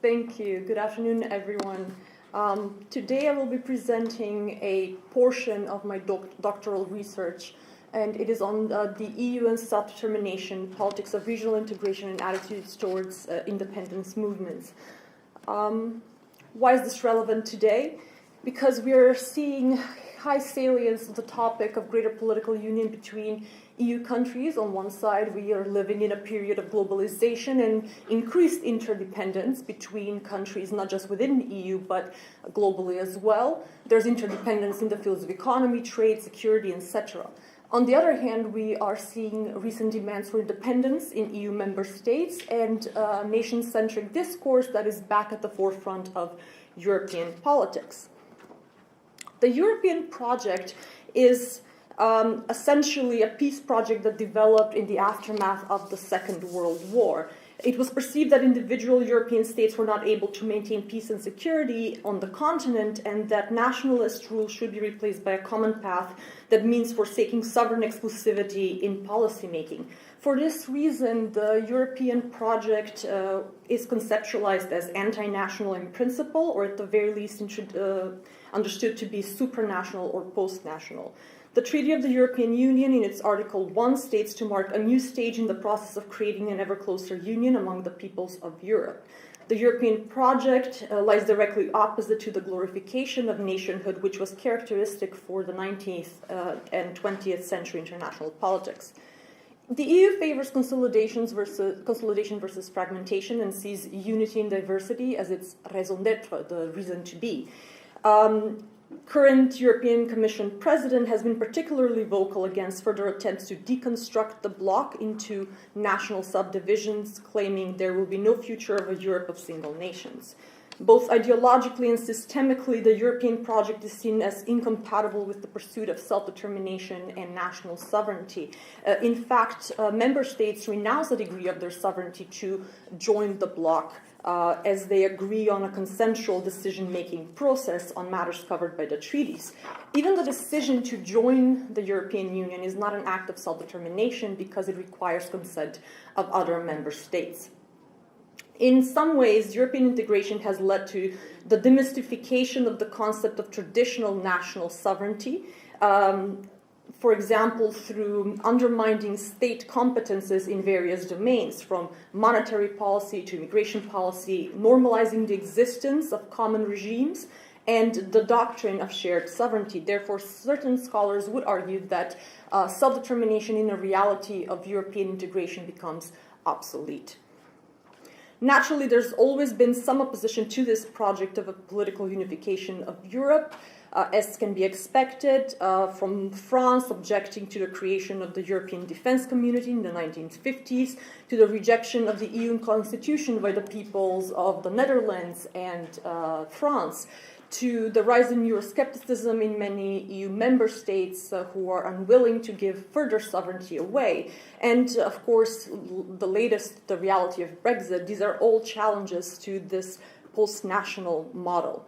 Thank you. Good afternoon, everyone. Today I will be presenting a portion of my doctoral research, and it is on the EU and self-determination, politics of regional integration and attitudes towards independence movements. Why is this relevant today? Because we are seeing high salience of the topic of greater political union between EU countries. On one side, we are living in a period of globalization and increased interdependence between countries, not just within the EU, but globally as well. There's interdependence in the fields of economy, trade, security, etc. On the other hand, we are seeing recent demands for independence in EU member states and nation-centric discourse that is back at the forefront of European politics. The European project is essentially a peace project that developed in the aftermath of the Second World War. It was perceived that individual European states were not able to maintain peace and security on the continent, and that nationalist rule should be replaced by a common path that means forsaking sovereign exclusivity in policymaking. For this reason, the European project is conceptualized as anti-national in principle, or at the very least understood to be supranational or post-national. The Treaty of the European Union, in its Article 1, states to mark a new stage in the process of creating an ever closer union among the peoples of Europe. The European project lies directly opposite to the glorification of nationhood, which was characteristic for the 19th and 20th century international politics. The EU favors consolidation versus fragmentation and sees unity and diversity as its raison d'être, the reason to be. Current European Commission President has been particularly vocal against further attempts to deconstruct the bloc into national subdivisions, claiming there will be no future of a Europe of single nations. Both ideologically and systemically, the European project is seen as incompatible with the pursuit of self-determination and national sovereignty. In fact, member states renounce a degree of their sovereignty to join the bloc, as they agree on a consensual decision-making process on matters covered by the treaties. Even the decision to join the European Union is not an act of self-determination because it requires consent of other member states. In some ways, European integration has led to the demystification of the concept of traditional national sovereignty, for example, through undermining state competences in various domains, from monetary policy to immigration policy, normalizing the existence of common regimes, and the doctrine of shared sovereignty. Therefore, certain scholars would argue that self-determination in a reality of European integration becomes obsolete. Naturally, there's always been some opposition to this project of a political unification of Europe, as can be expected, from France objecting to the creation of the European Defense Community in the 1950s, to the rejection of the EU constitution by the peoples of the Netherlands and France, to the rise in Euroscepticism in many EU member states who are unwilling to give further sovereignty away. And of course, the latest, the reality of Brexit, these are all challenges to this post-national model.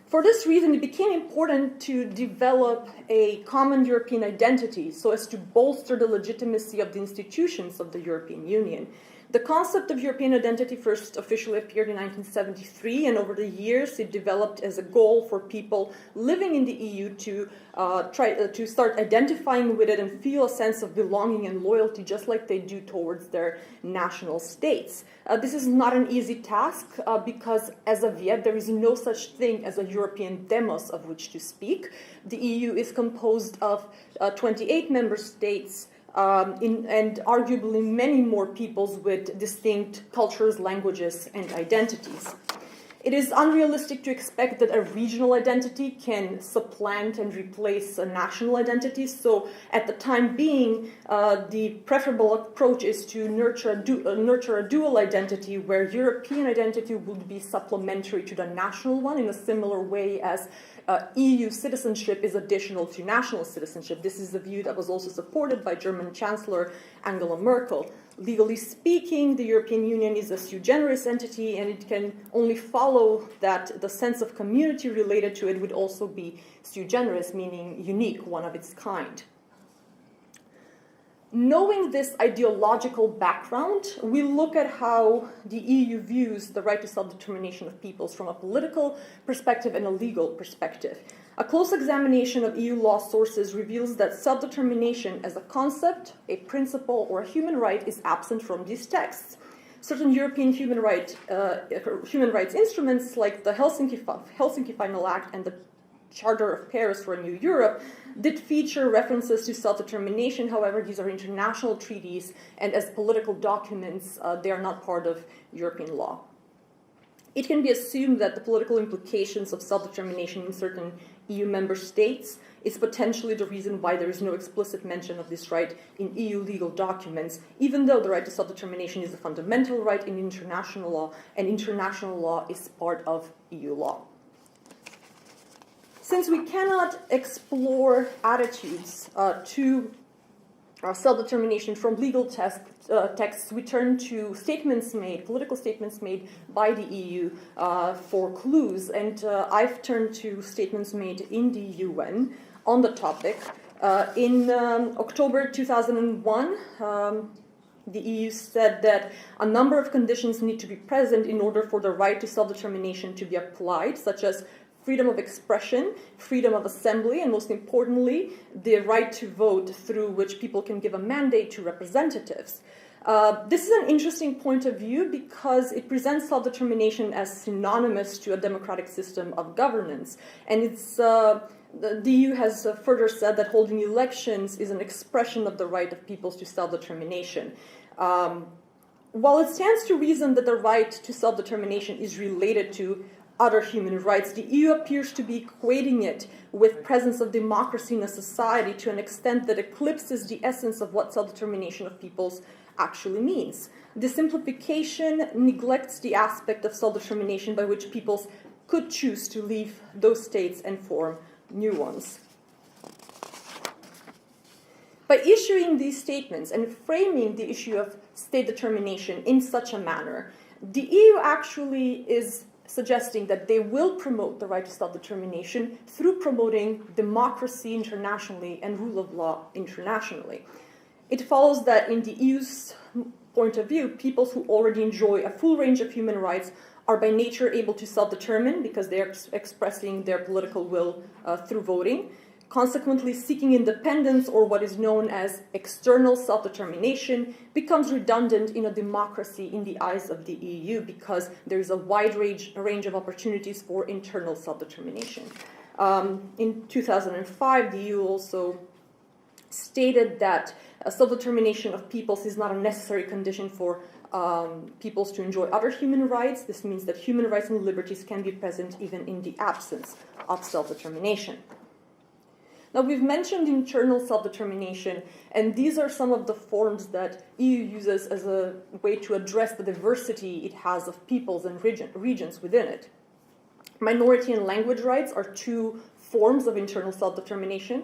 For this reason, it became important to develop a common European identity so as to bolster the legitimacy of the institutions of the European Union. The concept of European identity first officially appeared in 1973, and over the years it developed as a goal for people living in the EU to to start identifying with it and feel a sense of belonging and loyalty just like they do towards their national states. This is not an easy task because as of yet there is no such thing as a European demos of which to speak. The EU is composed of 28 member states and arguably many more peoples with distinct cultures, languages, and identities. It is unrealistic to expect that a regional identity can supplant and replace a national identity, so at the time being, the preferable approach is to nurture a dual identity where European identity would be supplementary to the national one in a similar way as EU citizenship is additional to national citizenship. This is a view that was also supported by German Chancellor Angela Merkel. Legally speaking, the European Union is a sui generis entity, and it can only follow that the sense of community related to it would also be sui generis, meaning unique, one of its kind. Knowing this ideological background, we look at how the EU views the right to self-determination of peoples from a political perspective and a legal perspective. A close examination of EU law sources reveals that self-determination as a concept, a principle, or a human right is absent from these texts. Certain European human rights instruments, like the Helsinki Final Act and the Charter of Paris for a New Europe, did feature references to self-determination. However, these are international treaties, and as political documents, they are not part of European law. It can be assumed that the political implications of self-determination in certain EU member states is potentially the reason why there is no explicit mention of this right in EU legal documents, even though the right to self-determination is a fundamental right in international law, and international law is part of EU law. Since we cannot explore attitudes to self-determination from legal texts, we turn to political statements made by the EU for clues. And I've turned to statements made in the UN on the topic. In October 2001, the EU said that a number of conditions need to be present in order for the right to self-determination to be applied, such as freedom of expression, freedom of assembly, and most importantly, the right to vote, through which people can give a mandate to representatives. This is an interesting point of view because it presents self-determination as synonymous to a democratic system of governance. And the EU has further said that holding elections is an expression of the right of peoples to self-determination. While it stands to reason that the right to self-determination is related to other human rights, the EU appears to be equating it with presence of democracy in a society to an extent that eclipses the essence of what self-determination of peoples actually means. This simplification neglects the aspect of self-determination by which peoples could choose to leave those states and form new ones. By issuing these statements and framing the issue of state determination in such a manner, the EU actually is suggesting that they will promote the right to self-determination through promoting democracy internationally and rule of law internationally. It follows that in the EU's point of view, peoples who already enjoy a full range of human rights are by nature able to self-determine because they are expressing their political will through voting. Consequently, seeking independence, or what is known as external self-determination, becomes redundant in a democracy in the eyes of the EU because there is a wide range of opportunities for internal self-determination. In 2005, the EU also stated that self-determination of peoples is not a necessary condition for peoples to enjoy other human rights. This means that human rights and liberties can be present even in the absence of self-determination. Now, we've mentioned internal self-determination, and these are some of the forms that EU uses as a way to address the diversity it has of peoples and regions within it. Minority and language rights are two forms of internal self-determination.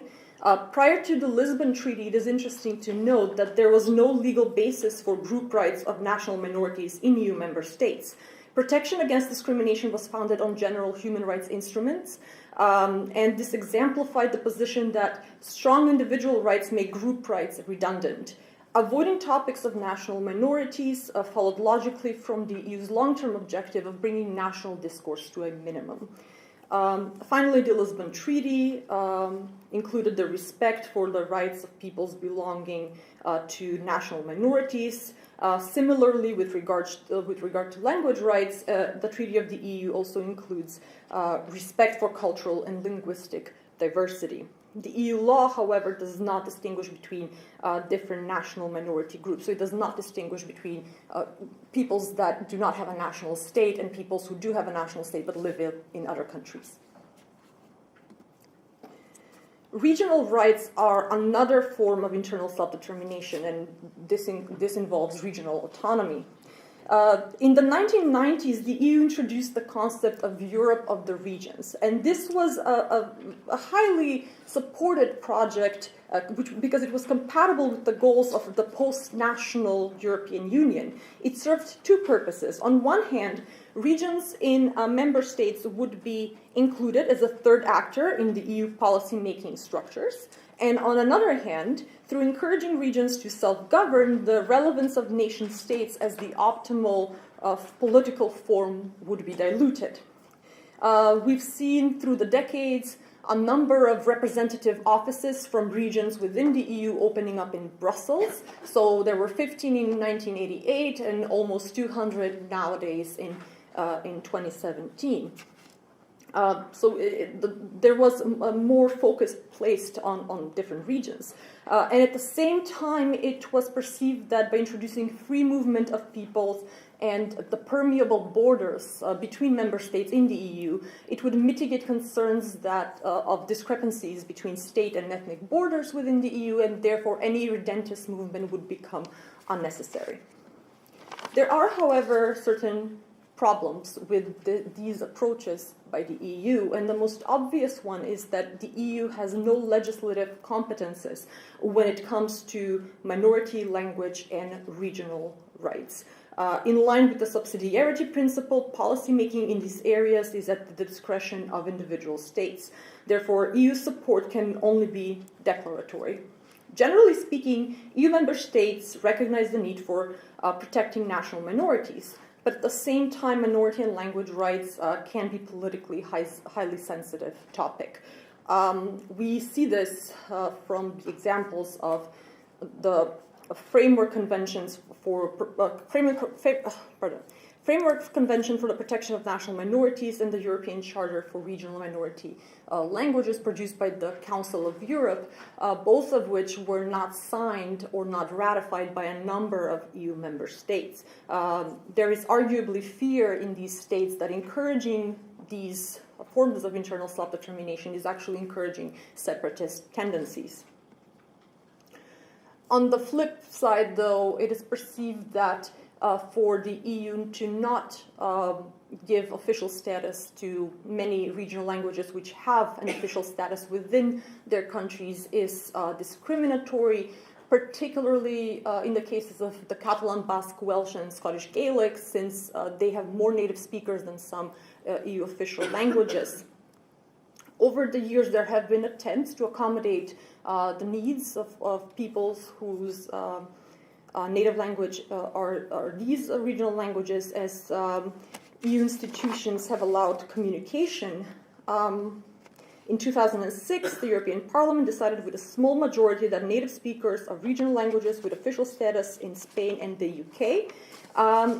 Prior to the Lisbon Treaty, it is interesting to note that there was no legal basis for group rights of national minorities in EU member states. Protection against discrimination was founded on general human rights instruments, and this exemplified the position that strong individual rights make group rights redundant. Avoiding topics of national minorities followed logically from the EU's long-term objective of bringing national discourse to a minimum. Finally, the Lisbon Treaty included the respect for the rights of peoples belonging to national minorities. Similarly, with regard to language rights, the Treaty of the EU also includes respect for cultural and linguistic diversity. The EU law, however, does not distinguish between different national minority groups. So it does not distinguish between peoples that do not have a national state and peoples who do have a national state but live in other countries. Regional rights are another form of internal self-determination, and this involves regional autonomy. In the 1990s, the EU introduced the concept of Europe of the regions, and this was a highly supported project because it was compatible with the goals of the post-national European Union. It served two purposes. On one hand, Regions in member states would be included as a third actor in the EU policy-making structures. And on another hand, through encouraging regions to self-govern, the relevance of nation-states as the optimal political form would be diluted. We've seen through the decades a number of representative offices from regions within the EU opening up in Brussels. So there were 15 in 1988 and almost 200 nowadays in 2017. There was a more focus placed on different regions. And at the same time, it was perceived that by introducing free movement of peoples and the permeable borders between member states in the EU, it would mitigate concerns that of discrepancies between state and ethnic borders within the EU, and therefore any redentist movement would become unnecessary. There are, however, certain problems with these approaches by the EU, and the most obvious one is that the EU has no legislative competences when it comes to minority language and regional rights. In line with the subsidiarity principle, policymaking in these areas is at the discretion of individual states. Therefore, EU support can only be declaratory. Generally speaking, EU member states recognize the need for protecting national minorities, but at the same time, minority and language rights can be politically highly sensitive topic. We see this from the examples of the framework conventions for Framework Convention for the Protection of National Minorities and the European Charter for Regional Minority Languages produced by the Council of Europe, both of which were not signed or not ratified by a number of EU member states. There is arguably fear in these states that encouraging these forms of internal self-determination is actually encouraging separatist tendencies. On the flip side, though, it is perceived that for the EU to not give official status to many regional languages which have an official status within their countries is discriminatory, particularly in the cases of the Catalan, Basque, Welsh, and Scottish Gaelic, since they have more native speakers than some EU official languages. Over the years, there have been attempts to accommodate the needs of peoples whose native language are these regional languages, as EU institutions have allowed communication. In 2006, the European Parliament decided with a small majority that native speakers of regional languages with official status in Spain and the UK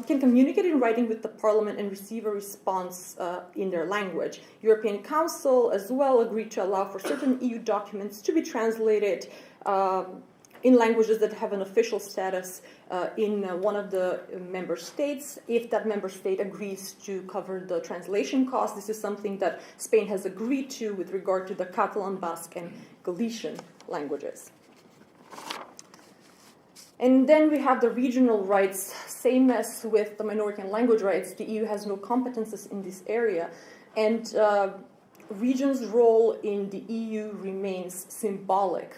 can communicate in writing with the Parliament and receive a response in their language. European Council as well agreed to allow for certain EU documents to be translated in languages that have an official status in one of the member states, if that member state agrees to cover the translation costs. This is something that Spain has agreed to with regard to the Catalan, Basque, and Galician languages. And then we have the regional rights. Same as with the minority and language rights, the EU has no competences in this area. And regions' role in the EU remains symbolic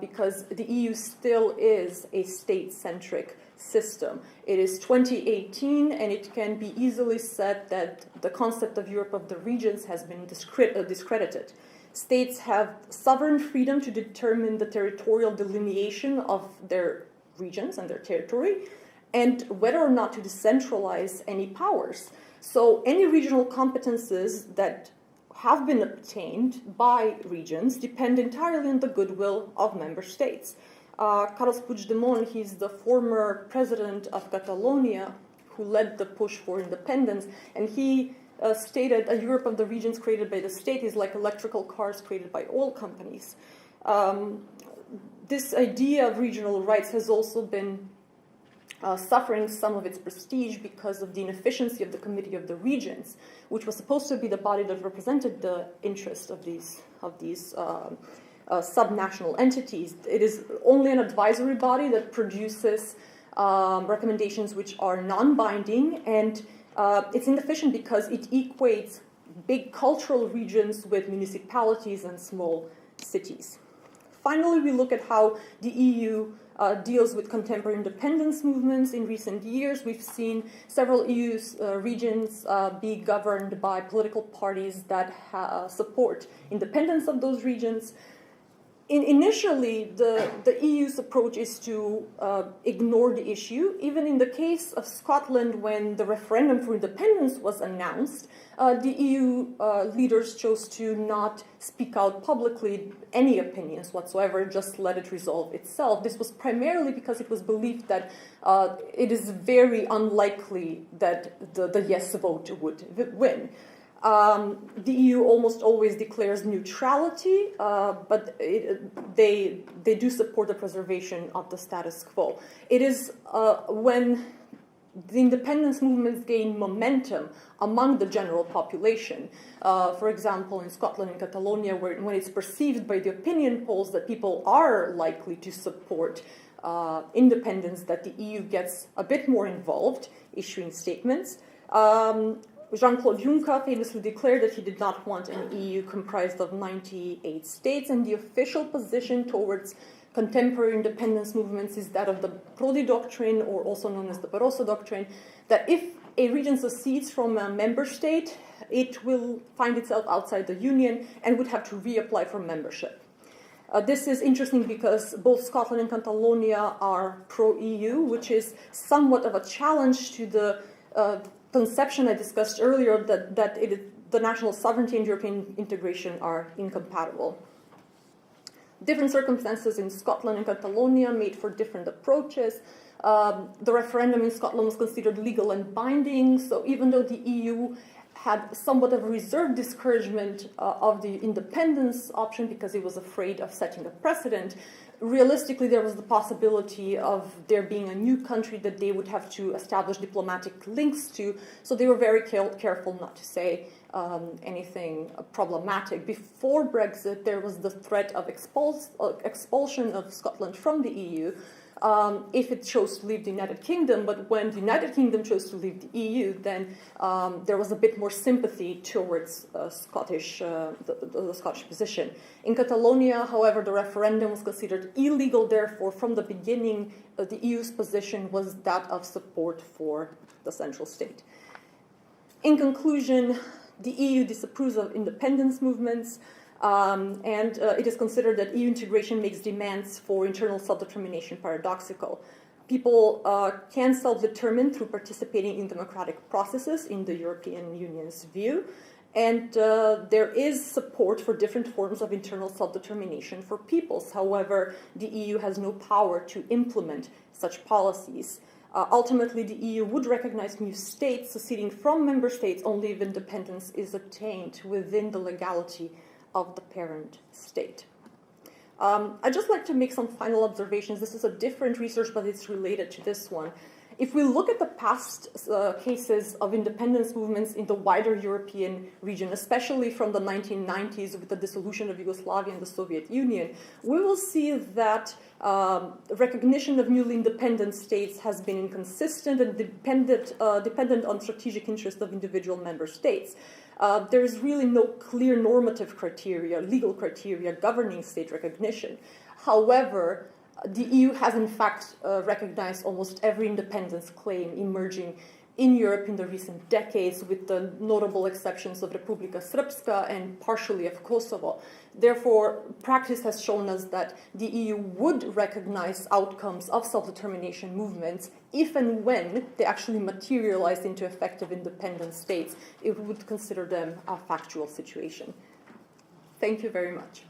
because the EU still is a state-centric system. It is 2018, and it can be easily said that the concept of Europe of the regions has been discredited. States have sovereign freedom to determine the territorial delineation of their regions and their territory, and whether or not to decentralize any powers. So any regional competences that have been obtained by regions depend entirely on the goodwill of member states. Carles Puigdemont, he's the former president of Catalonia who led the push for independence, and he stated a Europe of the regions created by the state is like electrical cars created by oil companies. This idea of regional rights has also been suffering some of its prestige because of the inefficiency of the Committee of the Regions, which was supposed to be the body that represented the interest of these subnational entities. It is only an advisory body that produces recommendations which are non-binding, and it's inefficient because it equates big cultural regions with municipalities and small cities. Finally, we look at how the EU deals with contemporary independence movements. In recent years, we've seen several EU regions be governed by political parties that support independence of those regions. Initially, the EU's approach is to ignore the issue. Even in the case of Scotland, when the referendum for independence was announced, the EU leaders chose to not speak out publicly any opinions whatsoever, just let it resolve itself. This was primarily because it was believed that it is very unlikely that the yes vote would win. The EU almost always declares neutrality, but they do support the preservation of the status quo. It is when the independence movements gain momentum among the general population. For example, in Scotland and Catalonia, when it's perceived by the opinion polls that people are likely to support independence, that the EU gets a bit more involved, issuing statements. Jean-Claude Juncker famously declared that he did not want an EU comprised of 98 states, and the official position towards contemporary independence movements is that of the Prodi Doctrine, or also known as the Barroso Doctrine, that if a region secedes from a member state, it will find itself outside the Union and would have to reapply for membership. This is interesting because both Scotland and Catalonia are pro-EU, which is somewhat of a challenge to the conception I discussed earlier that the national sovereignty and European integration are incompatible. Different circumstances in Scotland and Catalonia made for different approaches. The referendum in Scotland was considered legal and binding, so even though the EU had somewhat of a reserved discouragement of the independence option because it was afraid of setting a precedent, realistically there was the possibility of there being a new country that they would have to establish diplomatic links to, so they were very careful not to say anything problematic. Before Brexit, there was the threat of expulsion of Scotland from the EU if it chose to leave the United Kingdom, but when the United Kingdom chose to leave the EU, then there was a bit more sympathy towards the Scottish position. In Catalonia, however, the referendum was considered illegal, therefore, from the beginning, the EU's position was that of support for the central state. In conclusion, the EU disapproves of independence movements, and it is considered that EU integration makes demands for internal self-determination paradoxical. People can self-determine through participating in democratic processes in the European Union's view, and there is support for different forms of internal self-determination for peoples. However, the EU has no power to implement such policies. Ultimately, the EU would recognize new states seceding from member states only if independence is obtained within the legality of the parent state. I'd just like to make some final observations. This is a different research, but it's related to this one. If we look at the past cases of independence movements in the wider European region, especially from the 1990s with the dissolution of Yugoslavia and the Soviet Union, we will see that recognition of newly independent states has been inconsistent and dependent on strategic interests of individual member states. There is really no clear normative criteria, legal criteria governing state recognition. However, the EU has in fact recognized almost every independence claim emerging in Europe in the recent decades, with the notable exceptions of Republika Srpska and partially of Kosovo. Therefore, practice has shown us that the EU would recognize outcomes of self-determination movements if and when they actually materialized into effective independent states. It would consider them a factual situation. Thank you very much.